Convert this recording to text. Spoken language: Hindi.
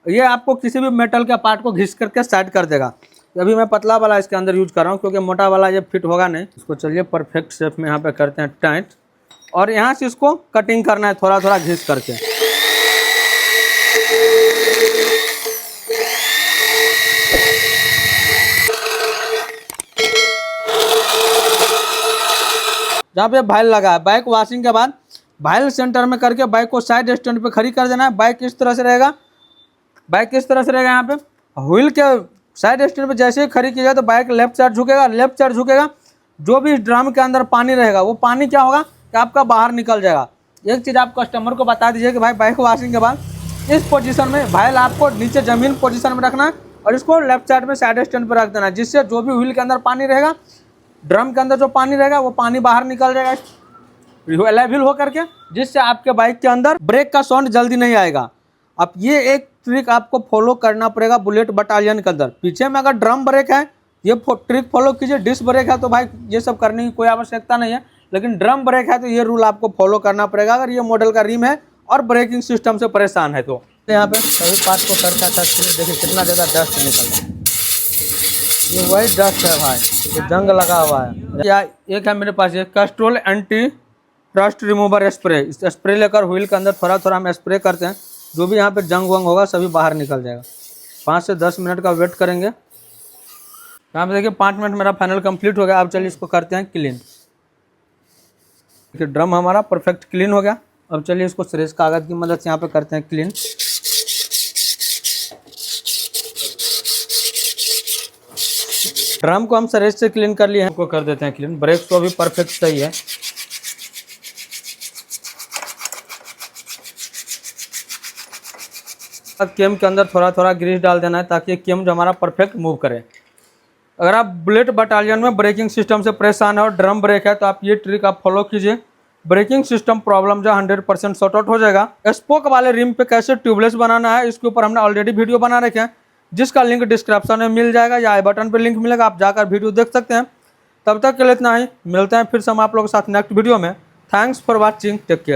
ये आपको किसी भी मेटल के पार्ट को घिस करके साइड कर देगा। अभी मैं पतला वाला इसके अंदर यूज कर रहा हूँ क्योंकि मोटा वाला ये फिट होगा नहीं। इसको चलिए परफेक्ट शेप में यहाँ पे करते हैं टाइट, और यहाँ से इसको कटिंग करना है थोड़ा थोड़ा घिस करके। जहाँ पे भाईल लगा है, बाइक वॉशिंग के बाद भाईल सेंटर में करके बाइक को साइड स्टैंड पे खड़ी कर देना है। बाइक इस तरह से रहेगा, बाइक किस तरह से रहेगा, यहाँ पे व्हील के साइड स्टैंड पे जैसे ही खड़ी की जाए तो बाइक लेफ्ट साइड झुकेगा, लेफ्ट साइड झुकेगा। जो भी ड्रम के अंदर पानी रहेगा वो पानी क्या होगा कि आपका बाहर निकल जाएगा। एक चीज़ आप कस्टमर को बता दीजिए कि भाई बाइक वॉशिंग के बाद इस पोजीशन में भाईल आपको नीचे जमीन पोजीशन में रखना है और इसको लेफ्ट साइड में साइड स्टैंड पर रख देना है, जिससे जो भी व्हील के अंदर पानी रहेगा, ड्रम के अंदर जो पानी रहेगा वो पानी बाहर निकल जाएगा लेवल हो करके, जिससे आपके बाइक के अंदर ब्रेक का साउंड जल्दी नहीं आएगा। अब ये एक ट्रिक आपको फॉलो करना पड़ेगा बुलेट बटालियन के अंदर। पीछे में अगर ड्रम ब्रेक है ये ट्रिक फॉलो कीजिए, डिस्क ब्रेक है तो भाई ये सब करने की कोई आवश्यकता नहीं है, लेकिन ड्रम ब्रेक है तो ये रूल आपको फॉलो करना पड़ेगा अगर ये मॉडल का रिम है और ब्रेकिंग सिस्टम से परेशान है तो। यहाँ पे सभी पार्ट को करता था, देखिए कितना ज़्यादा डस्ट निकल रहा है, ये वही डस्ट है भाई, ये जंग लगा हुआ है। या एक है मेरे पास ये Castrol anti rust remover spray. इस स्प्रे लेकर व्हील के अंदर थोड़ा थोड़ा हम स्प्रे करते हैं, जो भी यहाँ पे जंग वंग होगा सभी बाहर निकल जाएगा। 5 से 10 मिनट का वेट करेंगे। यहाँ पे देखिए 5 मिनट मेरा फाइनल कंप्लीट हो गया। अब चलिए इसको करते हैं क्लीन। देखिए ड्रम हमारा परफेक्ट क्लीन हो गया। अब चलिए इसको श्रेष्ठ कागज़ की मदद से यहाँ पे करते हैं क्लीन। ड्रम को हम श्रेष्ठ से क्लीन कर लिए हैं, इसको कर देते हैं क्लीन। ब्रेक तो अभी परफेक्ट सही है। केम के अंदर थोड़ा थोड़ा ग्रीस डाल देना है ताकि केम जो हमारा परफेक्ट मूव करे। अगर आप बुलेट बटालियन में ब्रेकिंग सिस्टम से परेशान है और ड्रम ब्रेक है तो आप ये ट्रिक आप फॉलो कीजिए, ब्रेकिंग सिस्टम प्रॉब्लम जो 100% सॉर्ट आउट हो जाएगा। स्पोक वाले रिम पे कैसे ट्यूबलेस बनाना है इसके ऊपर हमने ऑलरेडी वीडियो बना रखे हैं, जिसका लिंक डिस्क्रिप्शन में मिल जाएगा या आई बटन पर लिंक मिलेगा, आप जाकर वीडियो देख सकते हैं। तब तक के लिए इतना ही, मिलते हैं फिर से हम आप लोगों के साथ नेक्स्ट वीडियो में। Thanks for watching, take care.